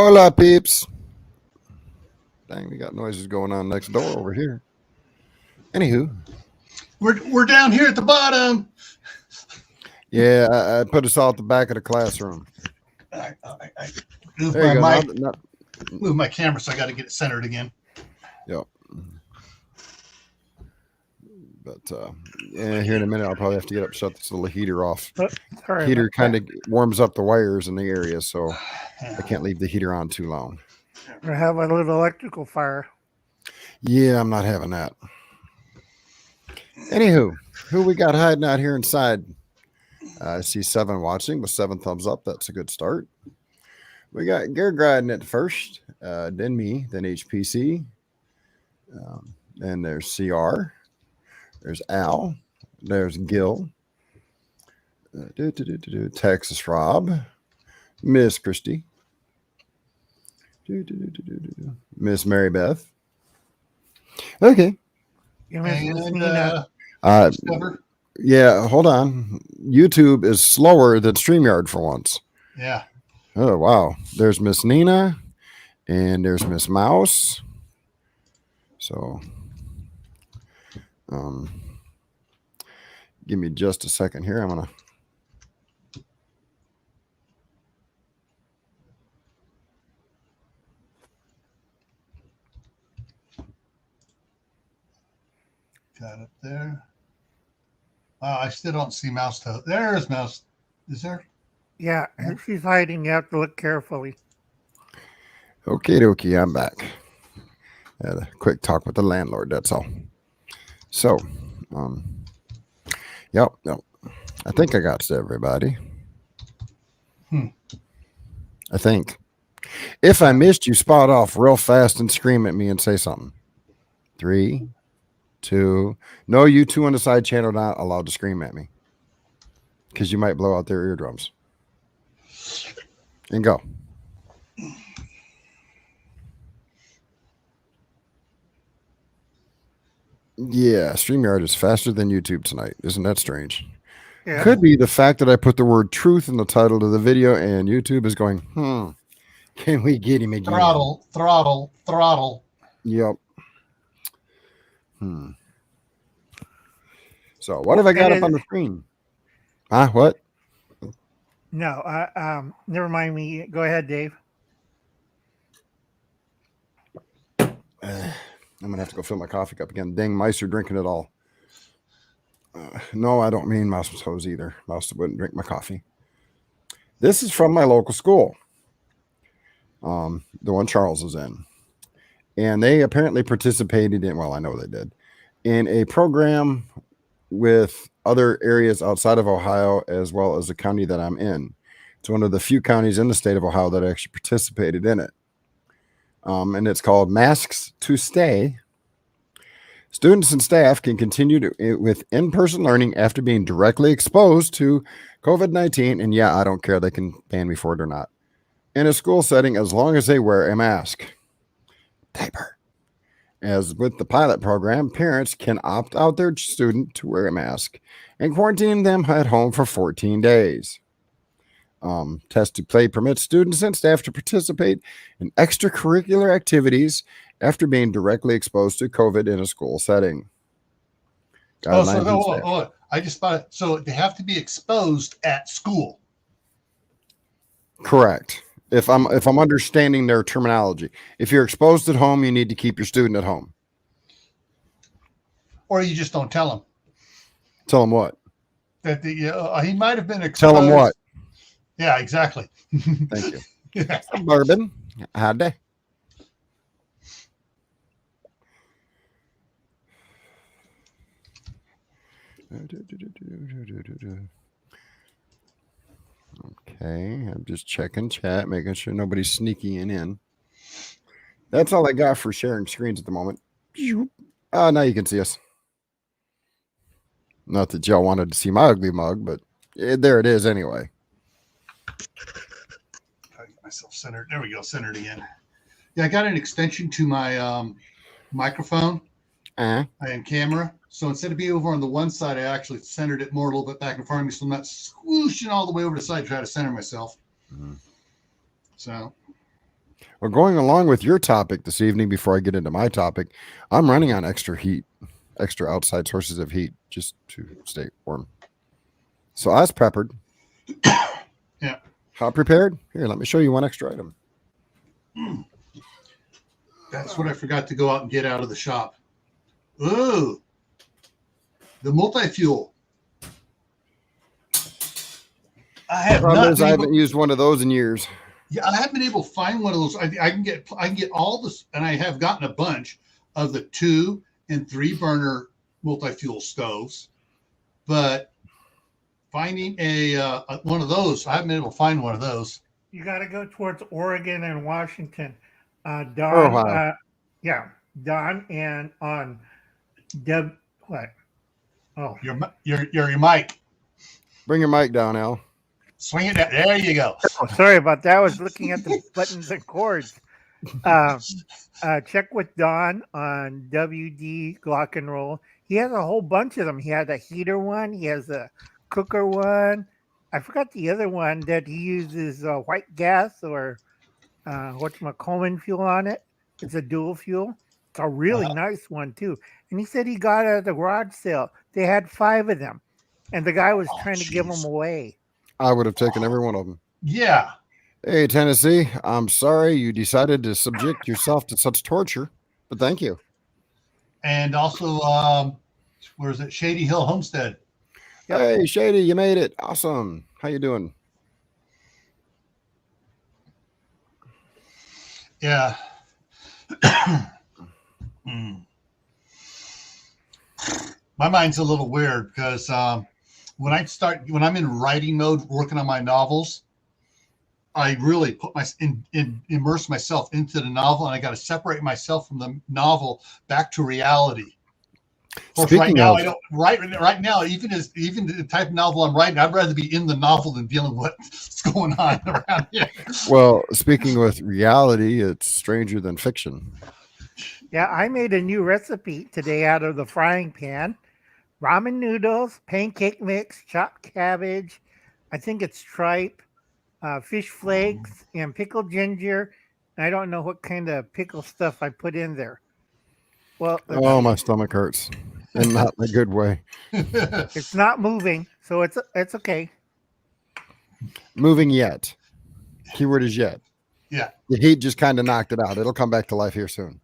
Hola, peeps. Dang, we got noises going on next door over here. Anywho, We're down here at the bottom. yeah, I put us all at the back of the classroom. I moved There you my go. mic, move my camera, so I got to get it centered again. Yep. But here in a minute, I'll probably have to get up, shut this little heater off. Sorry, Heater kind of warms up the wires in the area, so I can't leave the heater on too long. we have a little electrical fire. Yeah, I'm not having that. Anywho, who we got hiding out here inside? I see 7 watching with 7 thumbs up. That's a good start. We got Gergriding at first, then me, then HPC. Then there's CR. There's Al. There's Gil. Texas Rob. Miss Christy. Miss Mary Beth. Okay. You miss Miss And Nina. Discover. Yeah, hold on. YouTube is slower than StreamYard for once. Yeah. Oh, wow. There's Miss Nina and there's Miss Mouse. So, give me just a second here. I'm going to. Got it there. I still don't see Mouse Toe. There's Mouse. Is there? Yeah, if she's hiding, you have to look carefully. Okay, dokie, I'm back. Had a quick talk with the landlord, that's all. So, yep. I think I got to everybody. I think. If I missed you, spot off real fast and scream at me and say something. 3, 2. No, you 2 on the side channel not allowed to scream at me because you might blow out their eardrums. And go. Yeah, StreamYard is faster than YouTube tonight. Isn't that strange? Yeah. Could be the fact that I put the word truth in the title of the video and YouTube is going, can we get him again? Throttle. Yep. So what have I got up on the screen? What? No, never mind me. Go ahead, Dave. I'm going to have to go fill my coffee cup again. Dang, mice are drinking it all. No, I don't mean mouse toes either. Mouse wouldn't drink my coffee. This is from my local school. The one Charles is in. And they apparently participated in, well, I know they did, in a program with other areas outside of Ohio, as well as the county that I'm in. It's one of the few counties in the state of Ohio that actually participated in it. And it's called Masks to Stay. Students and staff can continue with in-person learning after being directly exposed to COVID-19. And yeah, I don't care. They can ban me for it or not. In a school setting, as long as they wear a mask. Diaper. As with the pilot program, parents can opt out their student to wear a mask and quarantine them at home for 14 days. Test to Play permits students and staff to participate in extracurricular activities after being directly exposed to COVID in a school setting. I just thought it. So they have to be exposed at school. Correct. If I'm understanding their terminology, if you're exposed at home, you need to keep your student at home. Or you just don't tell them. Tell them what? That he might have been exposed. Tell them what? Yeah, exactly. Thank you. Yeah. Bourbon. Howdy. Okay, I'm just checking chat, making sure nobody's sneaking in. That's all I got for sharing screens at the moment. Now you can see us. Not that y'all wanted to see my ugly mug, but there it is anyway. Try to get myself centered. There we go, centered again. Yeah, I got an extension to my microphone and camera. So instead of being over on the one side, I actually centered it more a little bit back in front of me, so I'm not swooshing all the way over the side to try to center myself. So Well, going along with your topic this evening, before I get into my topic, I'm running on extra heat, extra outside sources of heat just to stay warm. So I was peppered. Yeah. How prepared? Here, let me show you one extra item. That's what I forgot to go out and get out of the shop. Ooh, the multi-fuel. I have Problem not is, I been able, haven't used one of those in years. yeah, I haven't been able to find one of those. I can get all this, and I have gotten a bunch of the 2 and 3 burner multi-fuel stoves, but finding a one of those, I haven't been able to find one of those. You got to go towards Oregon and Washington. Or Don, Ohio. yeah, Don and on Deb. What? Oh, Your mic. Bring your mic down, Al. Swing it down. There you go. sorry about that. I was looking at the buttons and cords. Check with Don on WD Glock and Roll. He has a whole bunch of them. He has a heater one. He has a cooker one. I forgot the other one that he uses white gas or Coleman fuel on it. It's a dual fuel. It's a really nice one too. And he said he got it at the garage sale. They had 5 of them, and the guy was trying to give them away. I would have taken every one of them. Yeah. Hey, Tennessee, I'm sorry you decided to subject yourself to such torture, but thank you. And also, where is it? Shady Hill Homestead. Yep. Hey, Shady, you made it. Awesome. How you doing? Yeah. My mind's a little weird because when I'm in writing mode, working on my novels, I really put immerse myself into the novel, and I got to separate myself from the novel back to reality. Of course, right now, I don't. Right now, even the type of novel I'm writing, I'd rather be in the novel than dealing with what's going on around here. Well, speaking with reality, it's stranger than fiction. Yeah, I made a new recipe today out of the frying pan. Ramen noodles, pancake mix, chopped cabbage. I think it's tripe, fish flakes, and pickled ginger. I don't know what kind of pickle stuff I put in there. Well, oh, my stomach hurts, and not in a good way. It's not moving, so it's okay. Moving yet. Keyword is yet. Yeah. The heat just kind of knocked it out. It'll come back to life here soon.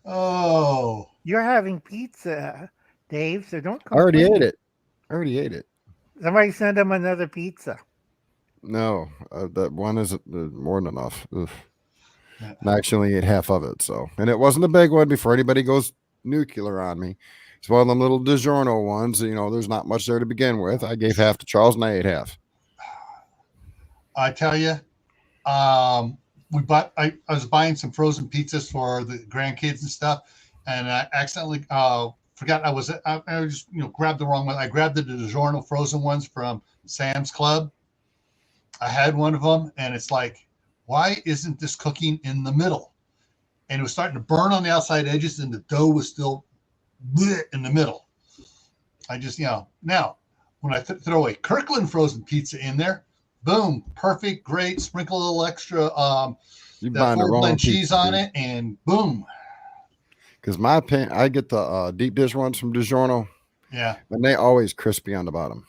Oh. You're having pizza, Dave, so don't I already complain. ate it. Somebody send him another pizza. No, that one isn't more than enough. Ugh. And I actually ate half of it, and it wasn't a big one. Before anybody goes nuclear on me, it's one of them little DiGiorno ones. There's not much there to begin with. I gave half to Charles, and I ate half. I tell you, I was buying some frozen pizzas for the grandkids and stuff, and I accidentally forgot I just grabbed the wrong one. I grabbed the DiGiorno frozen ones from Sam's Club. I had one of them, and it's like, why isn't this cooking in the middle? And it was starting to burn on the outside edges, and the dough was still in the middle. I just, now when I throw a Kirkland frozen pizza in there, boom, perfect, great. Sprinkle a little extra You buying the full wrong blend cheese pizza, on dude. it, and boom. Because I get the deep dish ones from DiGiorno, Yeah. and they always crispy on the bottom,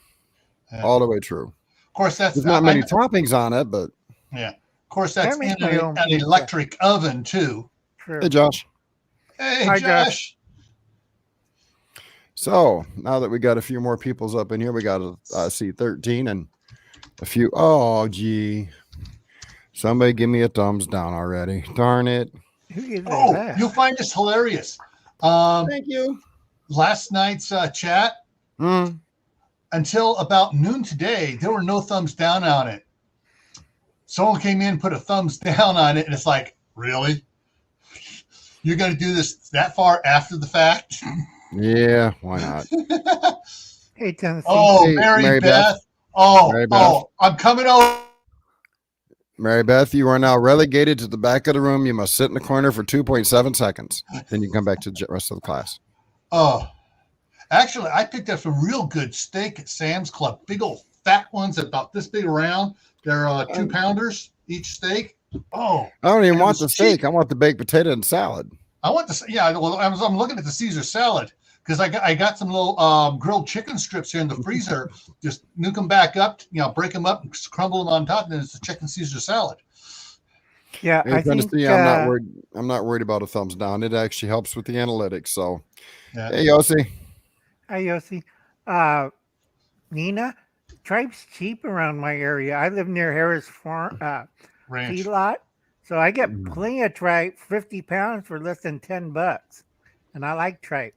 all the way through. Of course, There's not many toppings on it, but yeah. Of course, that's I make in my own an pizza. electric oven too. True. hey, Josh. Hey, Hi, Josh. So now that we got a few more peoples up in here, we got a C13 and a few. Oh, gee. Somebody give me a thumbs down already. Darn it. Who gave that Oh, back? you'll find this hilarious. Thank you. Last night's chat, until about noon today, there were no thumbs down on it. Someone came in and put a thumbs down on it, and it's like, really? You're going to do this that far after the fact? Yeah, why not? Hey, Tennessee. Oh, Hey, Mary Mary Beth. Beth. Oh, Mary Beth. I'm coming over. Mary Beth, you are now relegated to the back of the room. You must sit in the corner for 2.7 seconds. Then you come back to the rest of the class. Oh, actually, I picked up some real good steak at Sam's Club. Big old fat ones about this big around. They're 2-pounders. each steak. Oh, I don't even and it want was the steak. cheap. I want the baked potato and salad. I want this. Yeah, well, I'm looking at the Caesar salad because I got some little grilled chicken strips here in the freezer. Just nuke them back up, break them up and crumble them on top, and then it's a chicken Caesar salad. Yeah, Hey, I think Tennessee, I'm not worried. I'm not worried about a thumbs down. It actually helps with the analytics. So, Yeah. hey, Yossi. Hi, Yossi. Nina, tripe's cheap around my area. I live near Harris Farm Ranch. feedlot, so I get plenty of tripe, 50 pounds for less than $10, and I like tripe.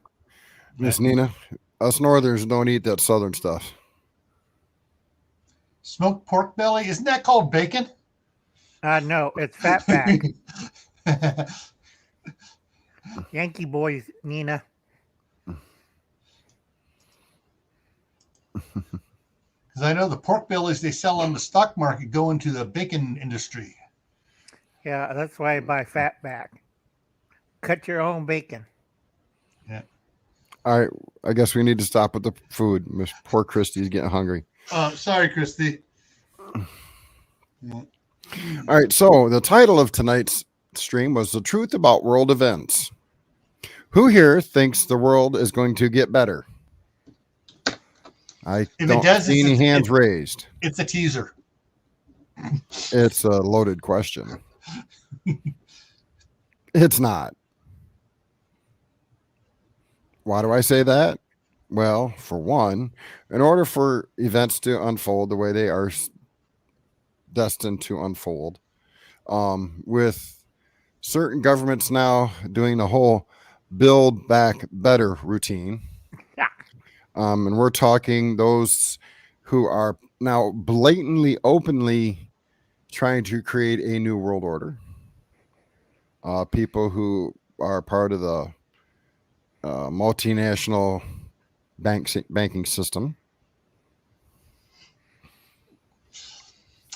Miss Nina, us Northerners don't eat that Southern stuff. Smoked pork belly, isn't that called bacon? No, it's fatback. Yankee boys, Nina. Because I know the pork bellies they sell on the stock market go into the bacon industry. Yeah, that's why I buy fatback. Cut your own bacon. Yeah. All right, I guess we need to stop with the food. Miss poor Christy's getting hungry. Sorry, Christy. All right, so the title of tonight's stream was The Truth About World Events. Who here thinks the world is going to get better? I don't see any hands raised. It's a teaser. It's a loaded question. It's not. Why do I say that? Well, for one, in order for events to unfold the way they are destined to unfold, with certain governments now doing the whole Build Back Better routine, and we're talking those who are now blatantly, openly trying to create a new world order. People who are part of the multinational banking system.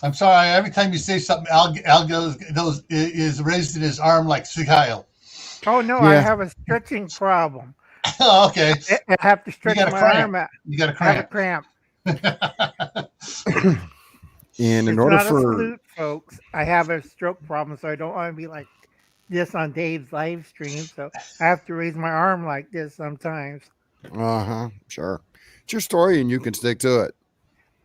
I'm sorry. Every time you say something, Al is raised in his arm like Sigil. Oh no, yeah. I have a stretching problem. Oh, okay. I have to stretch my arm out. You got a cramp. I have a cramp. And in order for salute, folks, I have a stroke problem, so I don't want to be like this on Dave's live stream. So I have to raise my arm like this sometimes. Sure. It's your story, and you can stick to it.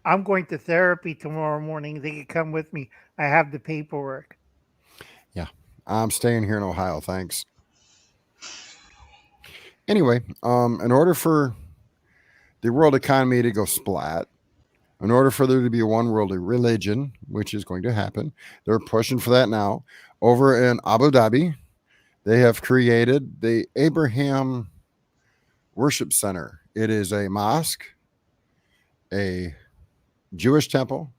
I'm going to therapy tomorrow morning. They can come with me. I have the paperwork. Yeah, I'm staying here in Ohio. Thanks. Anyway, in order for the world economy to go splat, in order for there to be a one world religion, which is going to happen, they're pushing for that now. Over in Abu Dhabi, they have created the Abraham Worship Center. It is a mosque, a Jewish temple,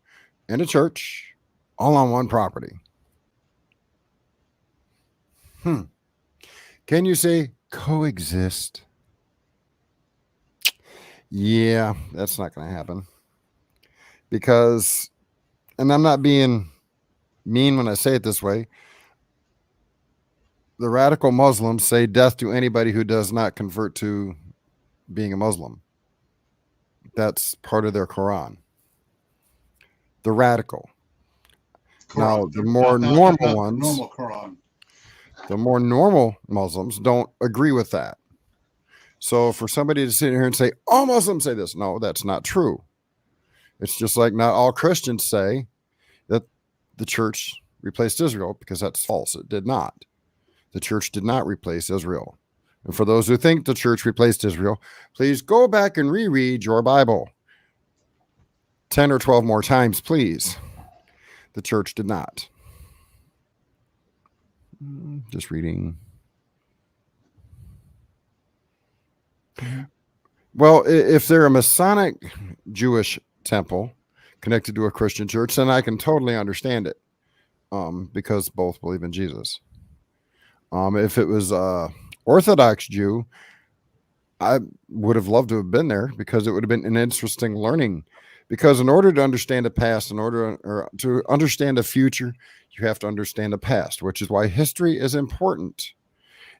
and a church, all on one property. Can you say coexist? Yeah, that's not going to happen. Because, and I'm not being mean when I say it this way, the radical Muslims say death to anybody who does not convert to being a Muslim. That's part of their Quran. The radical. Quran. Now, the more normal ones, normal Quran. The more normal Muslims don't agree with that. So for somebody to sit here and say, all Muslims say this, no, that's not true. It's just like not all Christians say that the church replaced Israel, because that's false. It did not. The church did not replace Israel. And for those who think the church replaced Israel, please go back and reread your Bible 10 or 12 more times, please. The church did not. Just reading. Well, if they're a Masonic Jewish temple connected to a Christian church, then I can totally understand it, because both believe in Jesus. If it was Orthodox Jew, I would have loved to have been there, because it would have been an interesting learning. Because in order to understand the past, or to understand the future, you have to understand the past, which is why history is important.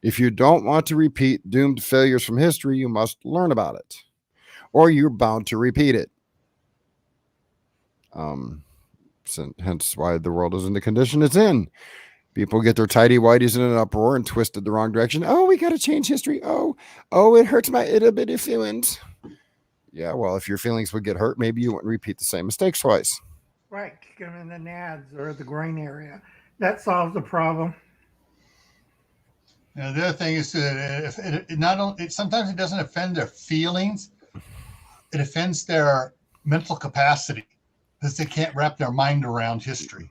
If you don't want to repeat doomed failures from history, you must learn about it, or you're bound to repeat it. hence why the world is in the condition it's in. People get their tidy whities in an uproar and twisted the wrong direction. Oh, we got to change history. Oh, it hurts my itty bitty feelings. Yeah, well, if your feelings would get hurt, maybe you wouldn't repeat the same mistakes twice. Right, kick them in the nads or the groin area. That solves the problem. The other thing is that if it not only sometimes it doesn't offend their feelings, it offends their mental capacity because they can't wrap their mind around history.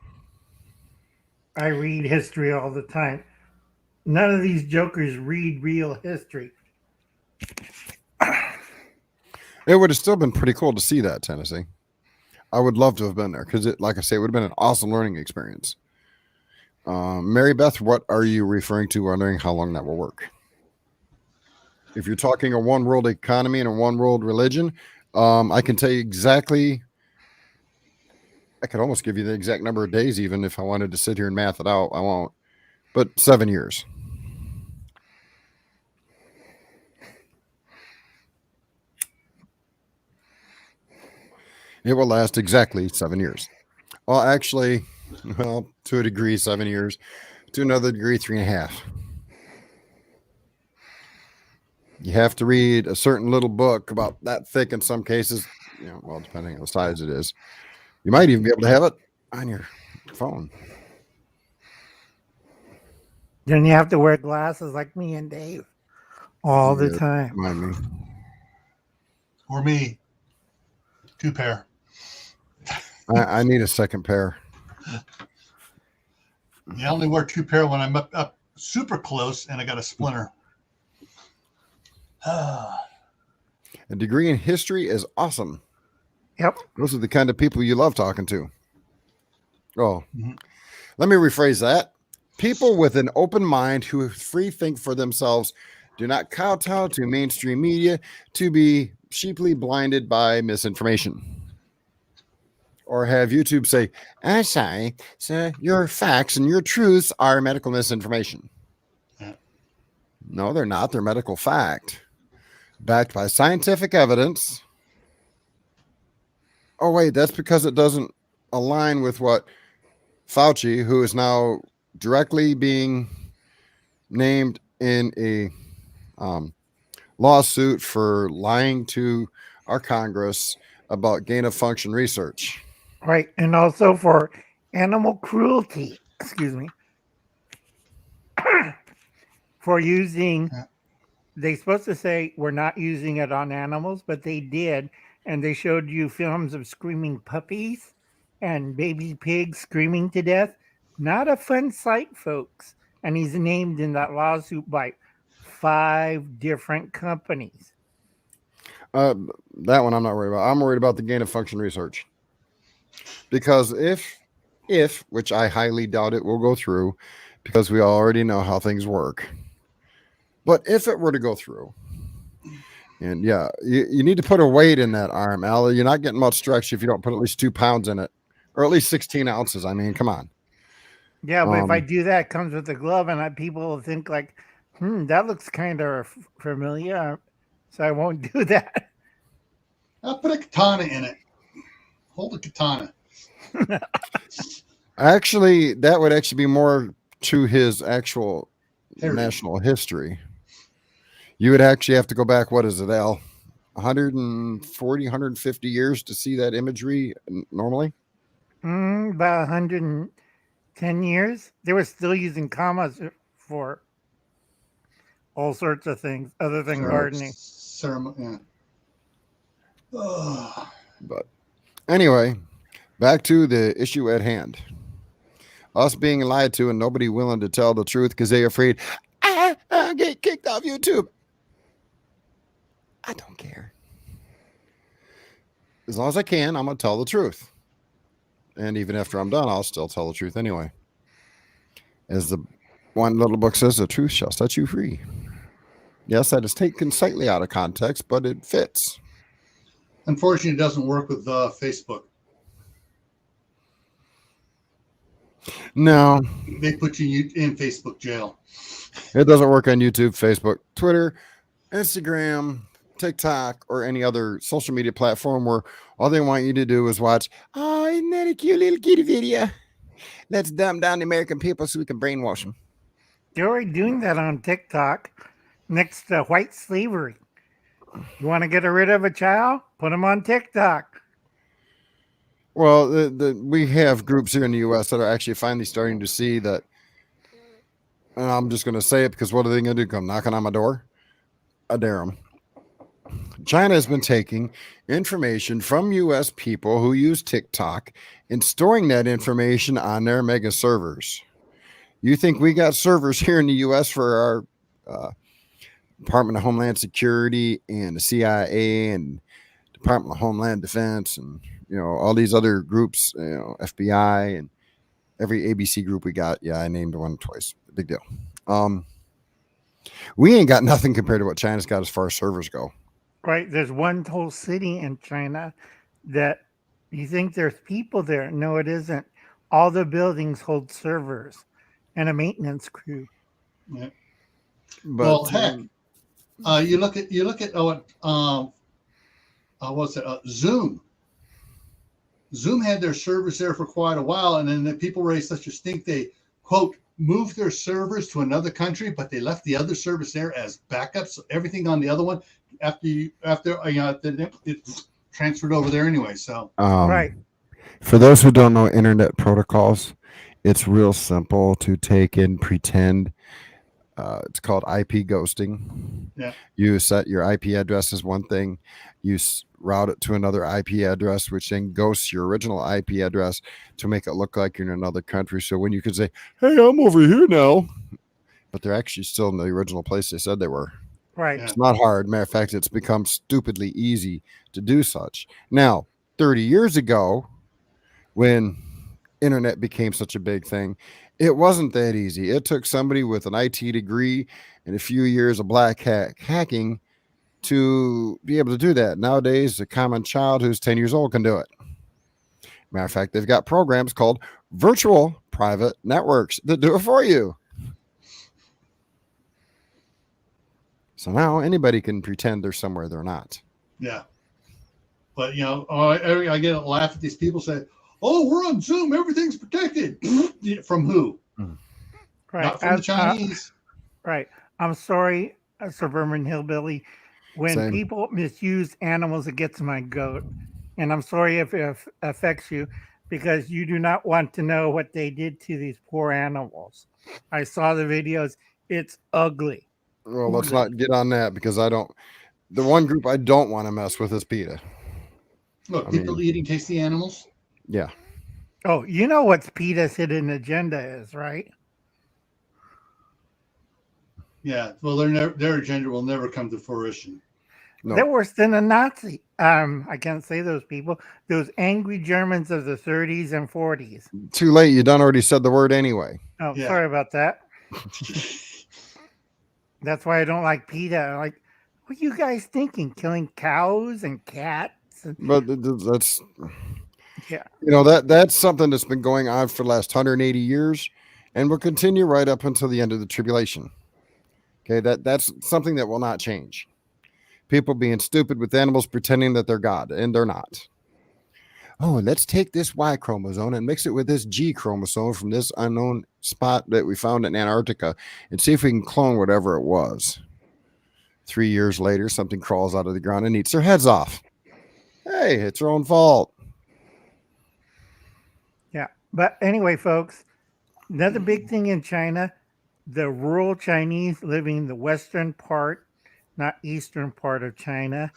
I read history all the time. None of these jokers read real history. It would have still been pretty cool to see that, Tennessee. I would love to have been there because, like I say, it would have been an awesome learning experience. Mary Beth, what are you referring to? Wondering how long that will work? If you're talking a one world economy and a one world religion, I can tell you exactly. I could almost give you the exact number of days, even if I wanted to sit here and math it out. I won't. But 7 years. It will last exactly 7 years. Well, actually, to a degree, 7 years. To another degree, 3.5. You have to read a certain little book about that thick in some cases. Well, depending on the size it is. You might even be able to have it on your phone. Then you have to wear glasses like me and Dave all the time. Remind me. Or me. 2 pair. I need a second pair. I only wear 2 pair when I'm up super close and I got a splinter. A degree in history is awesome. Yep. Those are the kind of people you love talking to. Oh, Let me rephrase that. People with an open mind who free think for themselves do not kowtow to mainstream media to be sheeply blinded by misinformation. Or have YouTube say, I'm sorry, sir, your facts and your truths are medical misinformation. Yeah. No, they're not. They're medical fact. Backed by scientific evidence. Oh, wait, that's because it doesn't align with what Fauci, who is now directly being named in a lawsuit for lying to our Congress about gain of function research. Right. And also for animal cruelty. Excuse me. For using, they're supposed to say we're not using it on animals, but they did. And they showed you films of screaming puppies and baby pigs screaming to death. Not a fun sight, folks. And he's named in that lawsuit by 5 different companies. That one I'm not worried about. I'm worried about the gain of function research. Because if, which I highly doubt it will go through, because we already know how things work. But if it were to go through, and yeah, you need to put a weight in that arm, Al. You're not getting much stretch if you don't put at least 2 pounds in it, or at least 16 ounces. I mean, come on. Yeah, but if I do that, it comes with a glove, and people will think like, that looks kind of familiar, so I won't do that. I'll put a katana in it. Hold a katana. Actually, that would actually be more to his actual national history. You would actually have to go back, what is it, Al? 140, 150 years to see that imagery normally? About 110 years. They were still using commas for all sorts of things other than gardening. But anyway, back to the issue at hand. Us being lied to and nobody willing to tell the truth because they're afraid I'll get kicked off YouTube. I don't care. As long as I can, I'm going to tell the truth. And even after I'm done, I'll still tell the truth anyway. As the one little book says, the truth shall set you free. Yes, that is taken slightly out of context, but it fits. Unfortunately, it doesn't work with Facebook. No. They put you in Facebook jail. It doesn't work on YouTube, Facebook, Twitter, Instagram, TikTok or any other social media platform where all they want you to do is watch, oh, isn't that a cute little kitty video? Let's dumb down the American people so we can brainwash them. They're already doing that on TikTok next to white slavery. You want to get rid of a child? Put them on TikTok. Well, we have groups here in the U.S. that are actually finally starting to see that. And I'm just going to say it because what are they going to do? Come knocking on my door? I dare them. China has been taking information from U.S. people who use TikTok and storing that information on their mega servers. You think we got servers here in the U.S. for our Department of Homeland Security and the CIA and Department of Homeland Defense and, you know, all these other groups, you know, FBI and every ABC group we got. Yeah, I named one twice. Big deal. We ain't got nothing compared to what China's got as far as servers go. Right. There's one whole city in China that you think there's people there. No, it isn't. All the buildings hold servers and a maintenance crew. Yeah. But, Well, heck, you look at what's it? Zoom. Zoom had their servers there for quite a while, and then the people raised such a stink they quote moved their servers to another country, but they left the other service there as backup. So everything on the other one it transferred over there anyway. So Right. For those who don't know internet protocols, it's real simple to take and pretend. It's called IP ghosting. Yeah. You set your IP address as one thing. You route it to another IP address, which then ghosts your original IP address to make it look like you're in another country. So when you can say, hey, I'm over here now, but they're actually still in the original place they said they were. Right. Yeah. It's not hard. Matter of fact, it's become stupidly easy to do such. Now, 30 years ago, when internet became such a big thing, it wasn't that easy. It took somebody with an IT degree and a few years of black hacking to be able to do that. Nowadays, a common child who's 10 years old can do it. Matter of fact, they've got programs called virtual private networks that do it for you. So now anybody can pretend they're somewhere they're not. yeah. But you know, I get a laugh at these people say, "Oh, we're on Zoom. Everything's protected." From who? Right. Not from the Chinese. Right. I'm sorry, Suburban Hillbilly. When Same. people misuse animals, it gets my goat. And I'm sorry if it affects you because you do not want to know what they did to these poor animals. I saw the videos. It's ugly. Well, let's not get on that because the one group I don't want to mess with is PETA. Look, people eating tasty animals. Yeah. Oh, you know what PETA's hidden agenda is, right? Yeah. Well, their agenda will never come to fruition. No. They're worse than a Nazi. I can't say those people. Those angry Germans of the 30s and 40s. Too late. You done already said the word anyway. Oh, Yeah. sorry about that. That's why I don't like PETA. I'm like, what are you guys thinking? Killing cows and cats? But that's, Yeah. you know, that's something that's been going on for the last 180 years and will continue right up until the end of the tribulation. Okay. That's something that will not change. People being stupid with animals, pretending that they're God, and they're not. Oh, let's take this Y chromosome and mix it with this G chromosome from this unknown spot that we found in Antarctica and see if we can clone whatever it was. 3 years later, something crawls out of the ground and eats their heads off. Hey, it's their own fault. Yeah. But anyway, folks, another big thing in China, the rural Chinese living in the western part, not eastern part of China.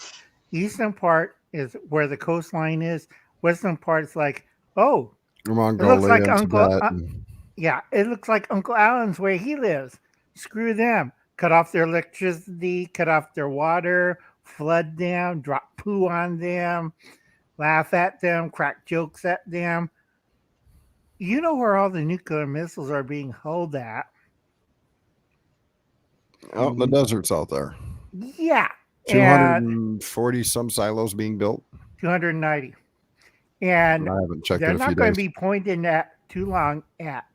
Eastern part is where the coastline is. Western part is like, oh, Mongolia, it looks like and Uncle. Tibet and- Yeah, it looks like Uncle Alan's where he lives. Screw them. Cut off their electricity, cut off their water, flood them, drop poo on them, laugh at them, crack jokes at them. You know where all the nuclear missiles are being held at. out in the deserts out there. Yeah. And 240 some silos being built. 290. And I haven't checked they're in a few not going days. to be pointing at too long at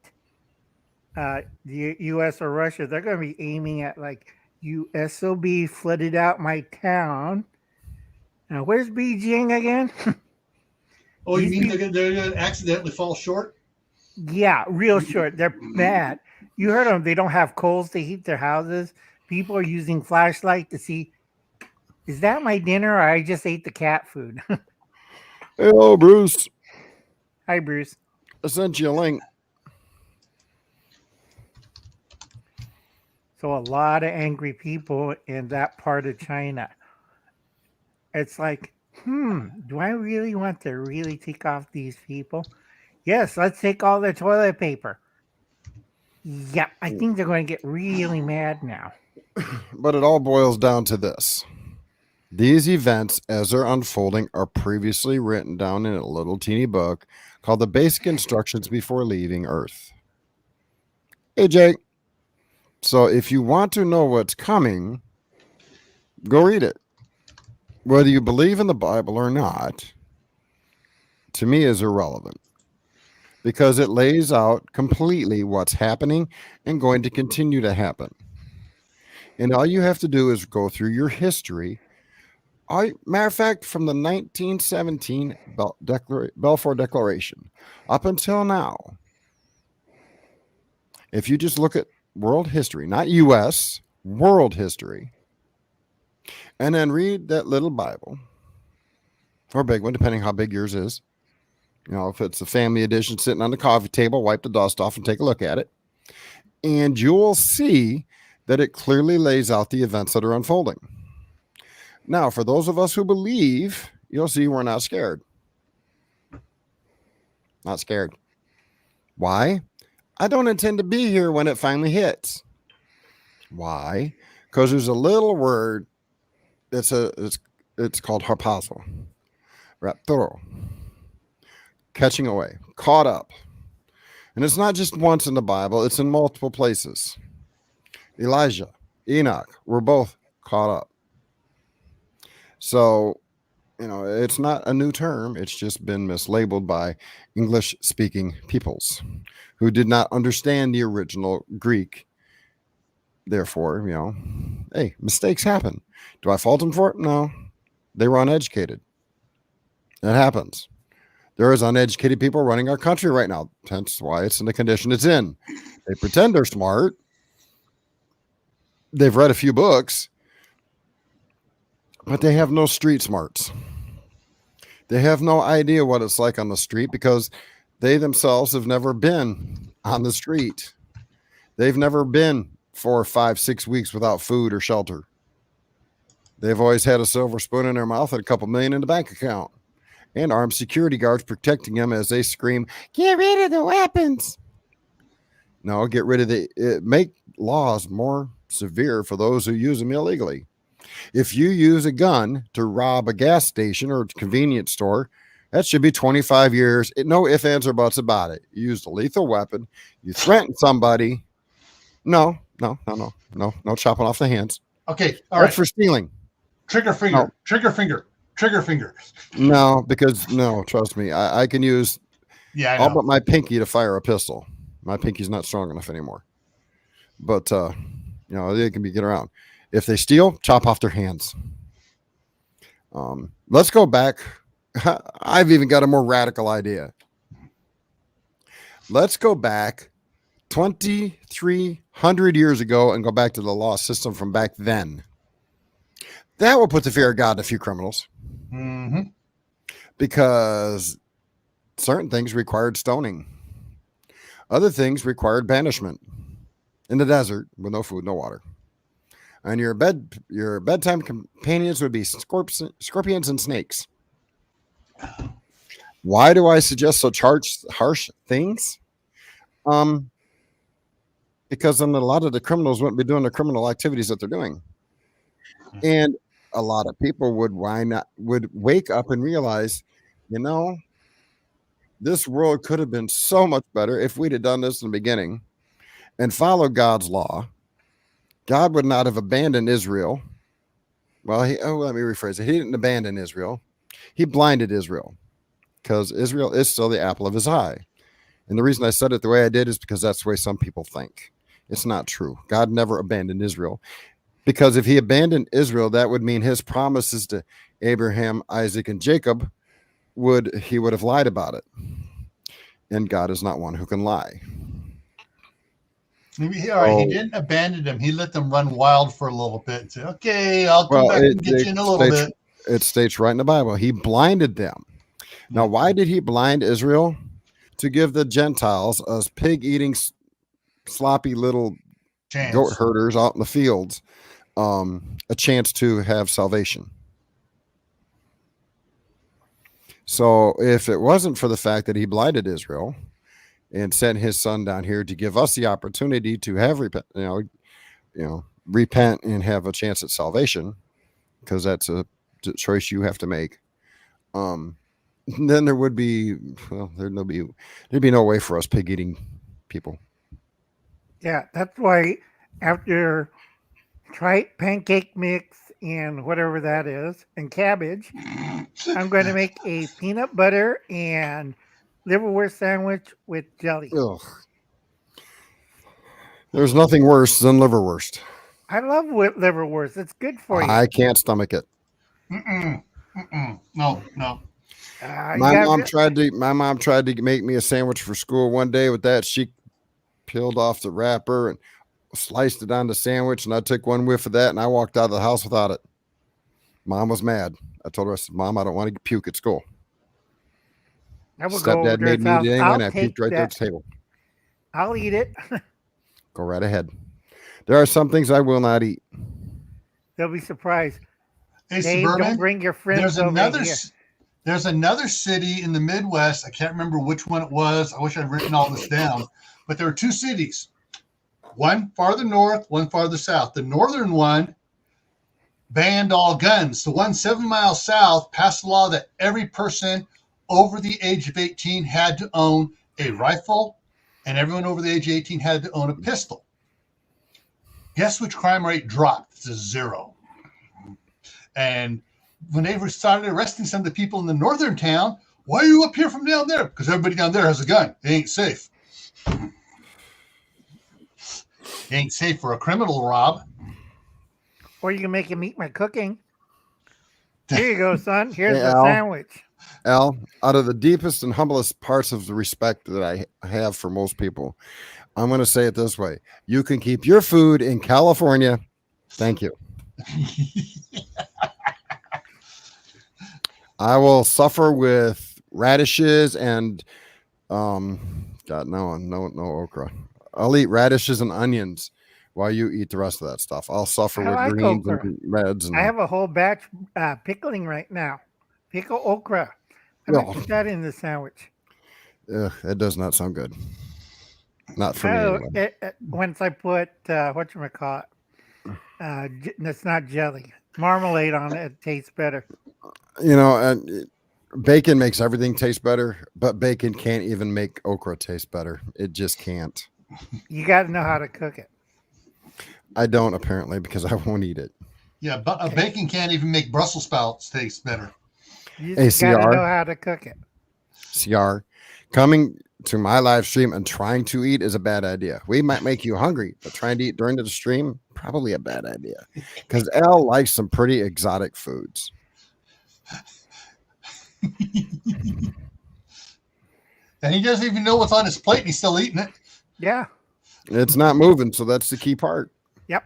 the U.S. or Russia. They're going to be aiming at like USOB flooded out my town. Now, where's Beijing again? Oh, you These mean people- they're going to accidentally fall short? Yeah, real short. They're mad. You heard them. They don't have coals to heat their houses. People are using flashlight to see, is that my dinner or I just ate the cat food? Hello, Bruce. Hi, Bruce. I sent you a link. So a lot of angry people in that part of China. It's like, do I really want to really take off these people? Yes, let's take all their toilet paper. Yeah, I think they're going to get really mad now. But it all boils down to this. These events, as they're unfolding, are previously written down in a little teeny book called The Basic Instructions Before Leaving Earth. Hey, Jake. So if you want to know what's coming, go read it. Whether you believe in the Bible or not, to me is irrelevant, because it lays out completely what's happening and going to continue to happen. And all you have to do is go through your history. Matter of fact, from the 1917 Balfour Declaration up until now, if you just look at world history, not U.S., world history, and then read that little Bible, or big one, depending how big yours is. You know, if it's a family edition sitting on the coffee table, wipe the dust off and take a look at it. And you will see that it clearly lays out the events that are unfolding. Now, for those of us who believe, you'll see we're not scared. Not scared. Why? I don't intend to be here when it finally hits. Why? Because there's a little word. It's called harpazo, rapturo, catching away, caught up. And it's not just once in the Bible, it's in multiple places. Elijah, Enoch were both caught up. So, you know, it's not a new term. It's just been mislabeled by English-speaking peoples who did not understand the original Greek. Therefore, you know, hey, mistakes happen. Do I fault them for it? No. They were uneducated. It happens. There is uneducated people running our country right now. Hence why it's in the condition it's in. They pretend they're smart. They've read a few books, but they have no street smarts. They have no idea what it's like on the street because they themselves have never been on the street. They've never been 4, 5, 6 weeks without food or shelter. They've always had a silver spoon in their mouth and a couple million in the bank account, and armed security guards protecting them as they scream, "Get rid of the weapons." No, get rid of make laws more severe for those who use them illegally. If you use a gun to rob a gas station or convenience store, that should be 25 years. No ifs, ands, or buts about it. You used a lethal weapon. You threatened somebody. No chopping off the hands. Okay, all That's right. for stealing. Trigger finger, No. trigger finger, trigger finger. No, because no, trust me, I can use Yeah, I all know. but my pinky to fire a pistol. My pinky's not strong enough anymore. But you know, they can get around. If they steal, chop off their hands. Let's go back. I've even got a more radical idea. Let's go back 2,300 years ago and go back to the law system from back then. That will put the fear of God in a few criminals. Mm-hmm. Because certain things required stoning. Other things required banishment in the desert with no food, no water. And your bedtime companions would be scorpions and snakes. Why do I suggest such harsh things? Because then a lot of the criminals wouldn't be doing the criminal activities that they're doing. And a lot of people would wake up and realize, you know, this world could have been so much better if we'd have done this in the beginning and followed God's law. God would not have abandoned Israel. Well, let me rephrase it. He didn't abandon Israel. He blinded Israel because Israel is still the apple of his eye. And the reason I said it the way I did is because that's the way some people think. It's not true. God never abandoned Israel. Because if he abandoned Israel, that would mean his promises to Abraham, Isaac, and Jacob would have lied about it. And God is not one who can lie. Maybe all right, he didn't abandon them. He let them run wild for a little bit and say, okay, I'll come back and get you in a little bit. It states right in the Bible. He blinded them. Now, why did he blind Israel? To give the Gentiles, us pig-eating, sloppy little goat herders out in the fields, a chance to have salvation. So if it wasn't for the fact that he blinded Israel and sent his son down here to give us the opportunity to have repent and have a chance at salvation, because that's a choice you have to make, then there would be, there'd be no way for us pig-eating people. Yeah, that's why after tripe pancake mix and whatever that is, and cabbage, I'm going to make a peanut butter and liverwurst sandwich with jelly. Ugh. There's nothing worse than liverwurst. I love liverwurst. It's good for you. I can't stomach it. No. My mom tried to make me a sandwich for school one day with that. She peeled off the wrapper and sliced it on the sandwich, and I took one whiff of that, and I walked out of the house without it. Mom was mad. I told her, I said, Mom, I don't want to puke at school. Stepdad made me eat it anyway, and I puked right there at the table. I'll eat it. Go right ahead. There are some things I will not eat. They'll be surprised. Hey, Dave, Suburban, don't bring your friends over here. There's another city in the Midwest. I can't remember which one it was. I wish I'd written all this down. But there are two cities, one farther north, one farther south. The northern one banned all guns. The one 7 miles south passed a law that every person over the age of 18 had to own a rifle, and everyone over the age of 18 had to own a pistol. Guess which crime rate dropped to 0? And when they started arresting some of the people in the northern town, why are you up here from down there? Because everybody down there has a gun. It ain't safe. It ain't safe for a criminal to rob. Or you can make him eat my cooking. Here you go, son. Here's the sandwich. Al, out of the deepest and humblest parts of the respect that I have for most people, I'm going to say it this way. You can keep your food in California. Thank you. I will suffer with radishes and no okra. I'll eat radishes and onions while you eat the rest of that stuff. I'll suffer with greens okra and reds. And I have a whole batch pickling right now. Pickle okra. I might put that in the sandwich. It does not sound good. Not for me. Anyway. Once I put whatchamacallit, it's not jelly, marmalade on it, it tastes better. You know, and bacon makes everything taste better, but bacon can't even make okra taste better. It just can't. You got to know how to cook it. I don't, apparently, because I won't eat it. Yeah, but bacon can't even make Brussels sprouts taste better. You just got to know how to cook it. CR, coming to my live stream and trying to eat is a bad idea. We might make you hungry, but trying to eat during the stream, probably a bad idea. Because Al likes some pretty exotic foods. And he doesn't even know what's on his plate and he's still eating it. Yeah. It's not moving, so that's the key part. Yep.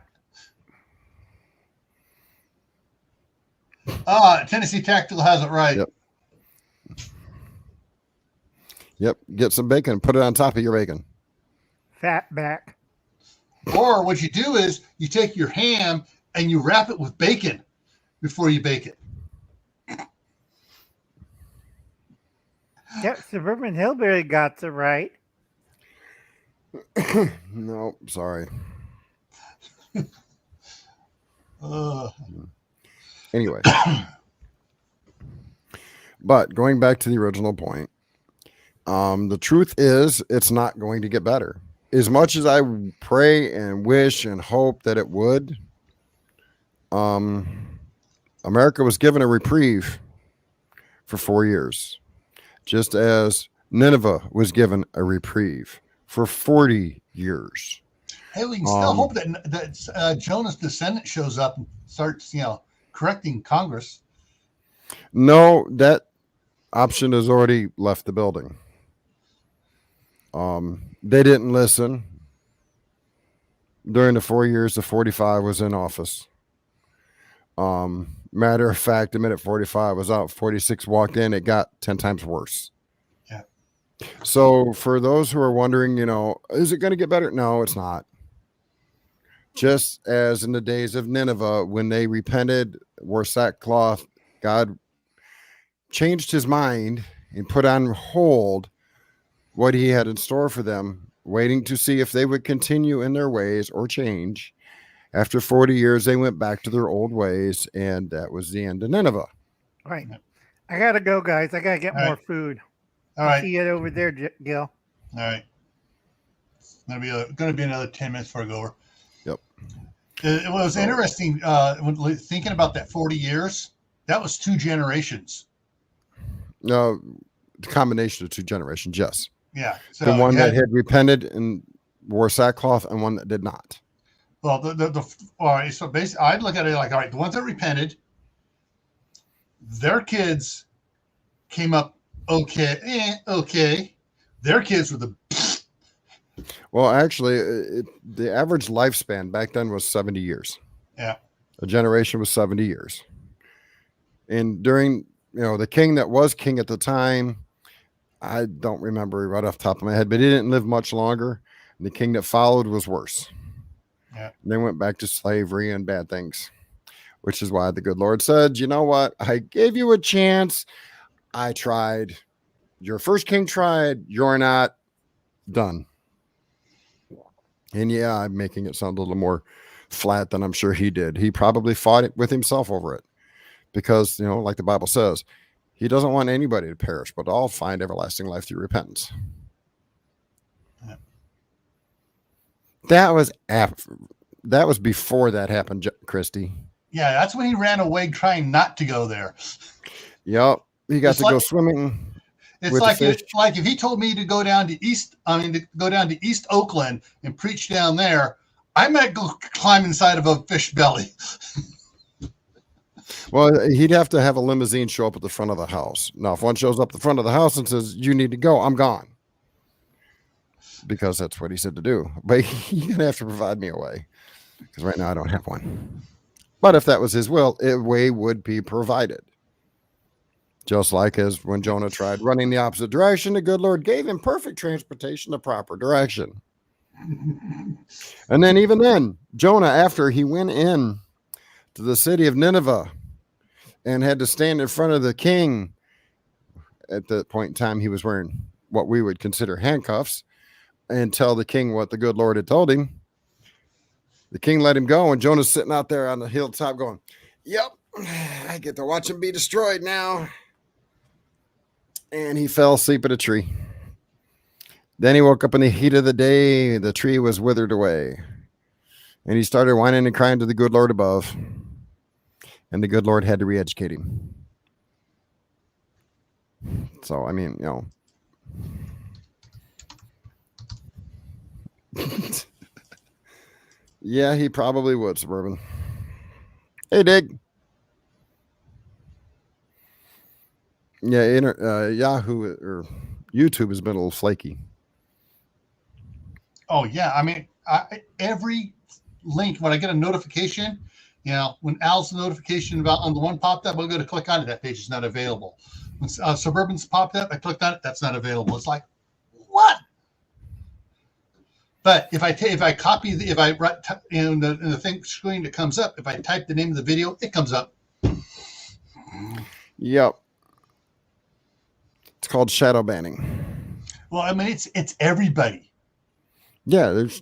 Tennessee Tactical has it right. Yep. Get some bacon, put it on top of your bacon. Fat back. Or what you do is you take your ham and you wrap it with bacon before you bake it. Yep, Suburban Hillbilly got it right. No, sorry. Anyway. But going back to the original point, the truth is it's not going to get better. As much as I pray and wish and hope that it would, America was given a reprieve for 4 years, just as Nineveh was given a reprieve for 40 years. Hey, we can still hope that Jonah's descendant shows up and starts, correcting Congress. No, that option has already left the building. They didn't listen during the 4 years the 45 was in office. Matter of fact, the minute 45 was out, 46 walked in, it got 10 times worse. Yeah. So for those who are wondering, is it going to get better? No, it's not. Just as in the days of Nineveh, when they repented, wore sackcloth, God changed his mind and put on hold what he had in store for them, waiting to see if they would continue in their ways or change. After 40 years, they went back to their old ways, and that was the end of Nineveh. Right. I got to go, guys. I got to get more food. All right. See you over there, Gil. All right. It's going to be another 10 minutes before I go over. Yep. It was interesting when thinking about that 40 years. That was 2 generations. No, the combination of 2 generations, yes. Yeah. So the one that had repented and wore sackcloth and one that did not. Well, all right. So basically, I'd look at it like, all right, the ones that repented, their kids came up okay. Their kids were the. Well, actually, the average lifespan back then was 70 years. Yeah. A generation was 70 years. And during, the king that was king at the time, I don't remember right off the top of my head, but he didn't live much longer. And the king that followed was worse. Yeah. And they went back to slavery and bad things, which is why the good Lord said, you know what? I gave you a chance. I tried. Your first king tried. You're not done. And yeah, I'm making it sound a little more flat than I'm sure he did. He probably fought it with himself over it because, like the Bible says, he doesn't want anybody to perish, but all find everlasting life through repentance. Yeah. That was before that happened, Christy. Yeah, that's when he ran away trying not to go there. Yep. He got to go swimming. It's like if he told me to go down to East Oakland and preach down there, I might go climb inside of a fish belly. Well, he'd have to have a limousine show up at the front of the house. Now, if one shows up the front of the house and says, you need to go, I'm gone. Because that's what he said to do. But you're going to have to provide me a way. Because right now I don't have one. But if that was his will, a way would be provided. Just like as when Jonah tried running the opposite direction, the good Lord gave him perfect transportation the proper direction. And then even then, Jonah, after he went in to the city of Nineveh and had to stand in front of the king, at that point in time, he was wearing what we would consider handcuffs, and tell the king what the good Lord had told him. The king let him go, and Jonah's sitting out there on the hilltop going, yep, I get to watch him be destroyed now. And he fell asleep at a tree. Then he woke up in the heat of the day. The tree was withered away. And he started whining and crying to the good Lord above. And the good Lord had to re-educate him. So, I mean, yeah, he probably would, Suburban. Hey, Dig. Yeah, Yahoo or YouTube has been a little flaky. Oh, yeah. I mean, every link, when I get a notification, when Al's notification about on the one popped up, I'll go to click on it. That page is not available. When Suburban's popped up, I clicked on it. That's not available. It's like, what? But if I copy if I write in the thing screen that comes up, if I type the name of the video, it comes up. Yep. It's called shadow banning. Well, I mean, it's everybody. Yeah, there's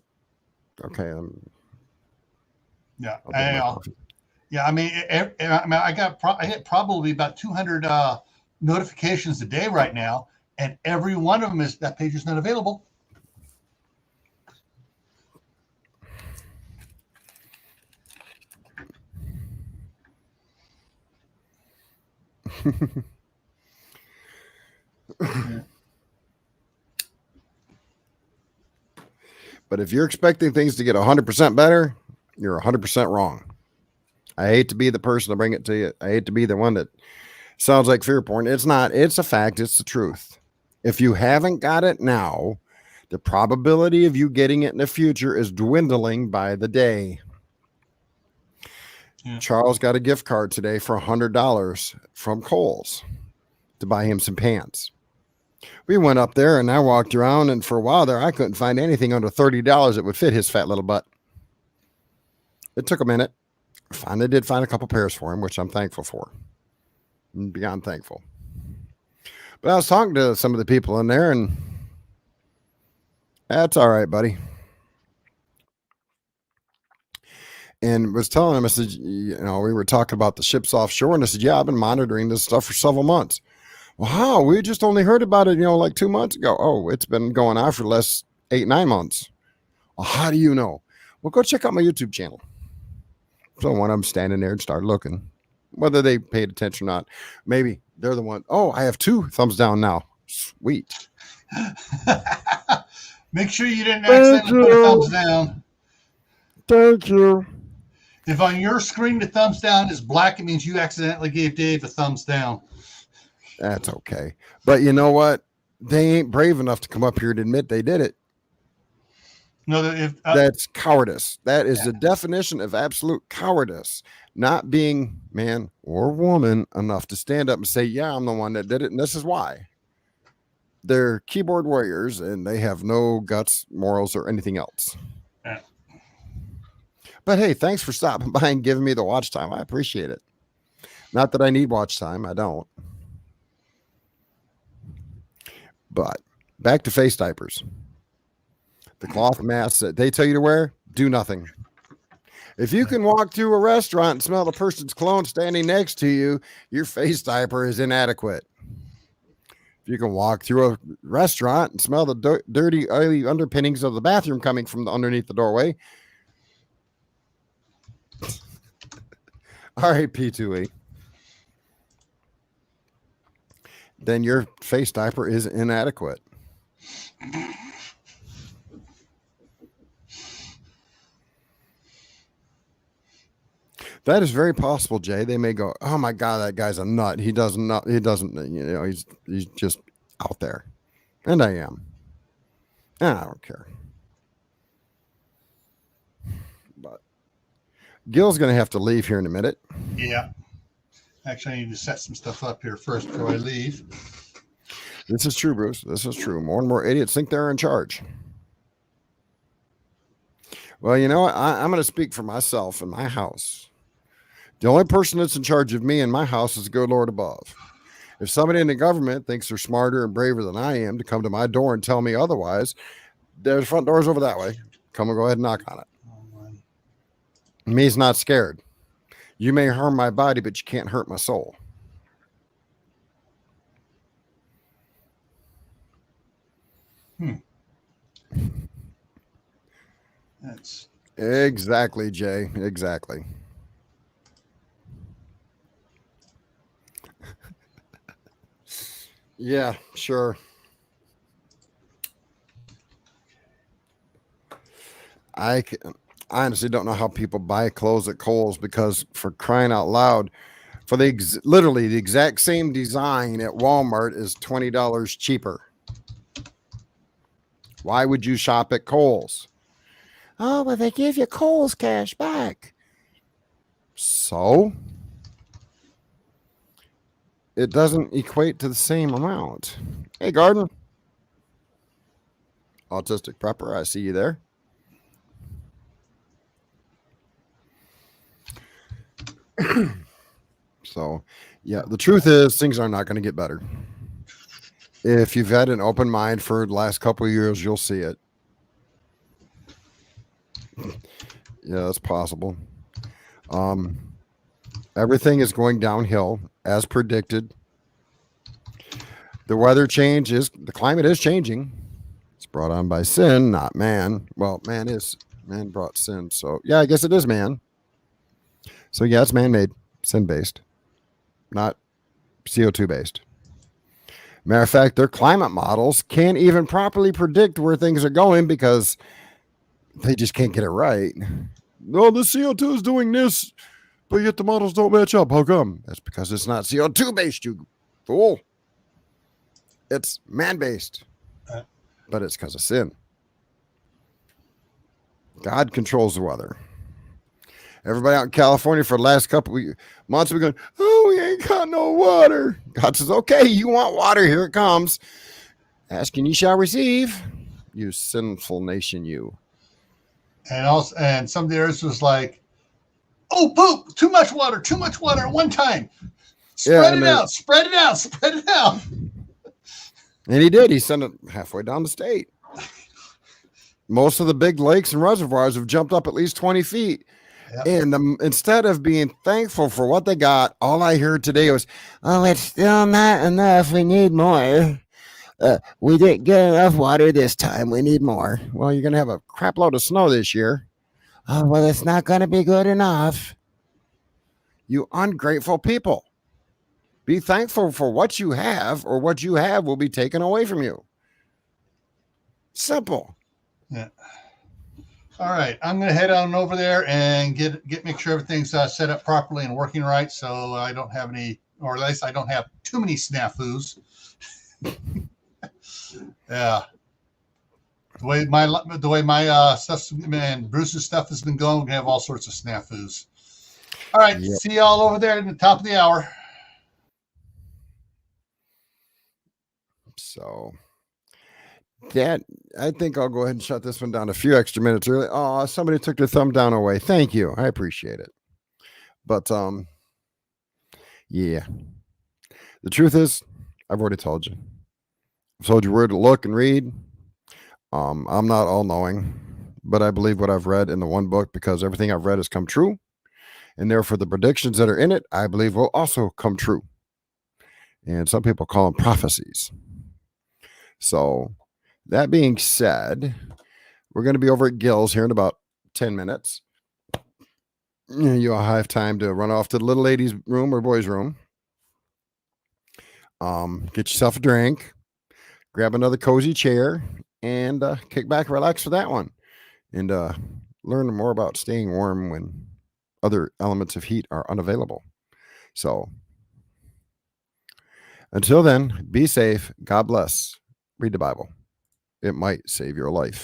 okay. Yeah, I mean, I hit probably about 200 notifications a day right now, and every one of them is that page is not available. But if you're expecting things to get 100% better, you're 100% wrong. I hate to be the person to bring it to you. I hate to be the one that sounds like fear porn. It's not. It's a fact. It's the truth. If you haven't got it now, the probability of you getting it in the future is dwindling by the day. Yeah. Charles got a gift card today for $100 from Kohl's to buy him some pants. We went up there and I walked around, and for a while there, I couldn't find anything under $30 that would fit his fat little butt. It took a minute. Finally did find a couple pairs for him, which I'm thankful for. I'm beyond thankful. But I was talking to some of the people in there, and that's all right, buddy. And was telling him, I said, we were talking about the ships offshore, and I said, yeah, I've been monitoring this stuff for several months. Wow, we just only heard about it, like 2 months ago. Oh, it's been going on for the last 8-9 months. Well, how do you know? Well, go check out my YouTube channel. So when I'm standing there and start looking, whether they paid attention or not, maybe they're the one. Oh, I have 2 thumbs down now. Sweet. Make sure you didn't accidentally put a thumbs down. Thank you. If on your screen the thumbs down is black, it means you accidentally gave Dave a thumbs down. That's okay. But you know what? They ain't brave enough to come up here to admit they did it. No, that's cowardice. That is the definition of absolute cowardice. Not being man or woman enough to stand up and say, yeah, I'm the one that did it. And this is why. They're keyboard warriors and they have no guts, morals, or anything else. Yeah. But hey, thanks for stopping by and giving me the watch time. I appreciate it. Not that I need watch time. I don't. But back to face diapers. The cloth masks that they tell you to wear, do nothing. If you can walk through a restaurant and smell the person's cologne standing next to you, your face diaper is inadequate. If you can walk through a restaurant and smell the dirty, oily underpinnings of the bathroom coming from underneath the doorway, RAP2E, then your face diaper is inadequate. That is very possible, Jay. They may go, oh my God, that guy's a nut. He doesn't, he's just out there. And I am. And I don't care. But Gil's going to have to leave here in a minute. Yeah. Actually, I need to set some stuff up here first before I leave. This is true, Bruce. This is true. More and more idiots think they're in charge. Well, you know what? I'm going to speak for myself and my house. The only person that's in charge of me and my house is the good Lord above. If somebody in the government thinks they're smarter and braver than I am to come to my door and tell me otherwise, there's front doors over that way. Come and go ahead and knock on it. Me's not scared. You may harm my body, but you can't hurt my soul. That's exactly, Jay. Exactly. Yeah, sure. I honestly don't know how people buy clothes at Kohl's, because for crying out loud, for literally the exact same design at Walmart is $20 cheaper. Why would you shop at Kohl's? Oh, but they give you Kohl's cash back. So it doesn't equate to the same amount. Hey, Garden. Autistic Prepper, I see you there. So, yeah, the truth is things are not going to get better. If you've had an open mind for the last couple of years, you'll see it. Yeah, that's possible. Everything is going downhill as predicted. The weather change is, the climate is changing. It's brought on by sin, not man. Well, man brought sin. So yeah, I guess it is man. So yeah, it's man-made, sin-based, not CO2-based. Matter of fact, their climate models can't even properly predict where things are going because They just can't get it right. No, the CO2 is doing this, but yet the models don't match up. How come? That's because it's not CO2 based, you fool. It's man based, but it's because of sin. God controls the weather. Everybody out in California for the last couple of months, we're going, oh, we ain't got no water. God says, okay, you want water. Here it comes. Ask and ye shall receive. You sinful nation, you. And some of theirs was like, oh, poop, too much water at one time. Spread it out. And he did. He sent it halfway down the state. Most of the big lakes and reservoirs have jumped up at least 20 feet. Yep. And instead of being thankful for what they got, all I heard today was, oh, it's still not enough. We need more. We didn't get enough water this time. We need more. Well, you're going to have a crap load of snow this year. Oh, well, it's not going to be good enough. You ungrateful people. Be thankful for what you have, or what you have will be taken away from you. Simple. Yeah. All right. I'm going to head on over there and make sure everything's set up properly and working right, so I don't have any, or at least I don't have too many snafus. Yeah. The way my stuff and Bruce's stuff has been going, we're gonna have all sorts of snafus. All right. Yep. See y'all over there at the top of the hour. So that, I think I'll go ahead and shut this one down a few extra minutes early. Oh, somebody took their thumb down away. Thank you. I appreciate it. But yeah. The truth is, I've already told you. I've told you where to look and read. I'm not all knowing, but I believe what I've read in the one book, because everything I've read has come true. And therefore the predictions that are in it, I believe will also come true. And some people call them prophecies. So that being said, we're going to be over at Gill's here in about 10 minutes. You'll have time to run off to the little lady's room or boy's room. Get yourself a drink, grab another cozy chair, and kick back and relax for that one. And learn more about staying warm when other elements of heat are unavailable. So until then, be safe. God bless. Read the Bible. It might save your life.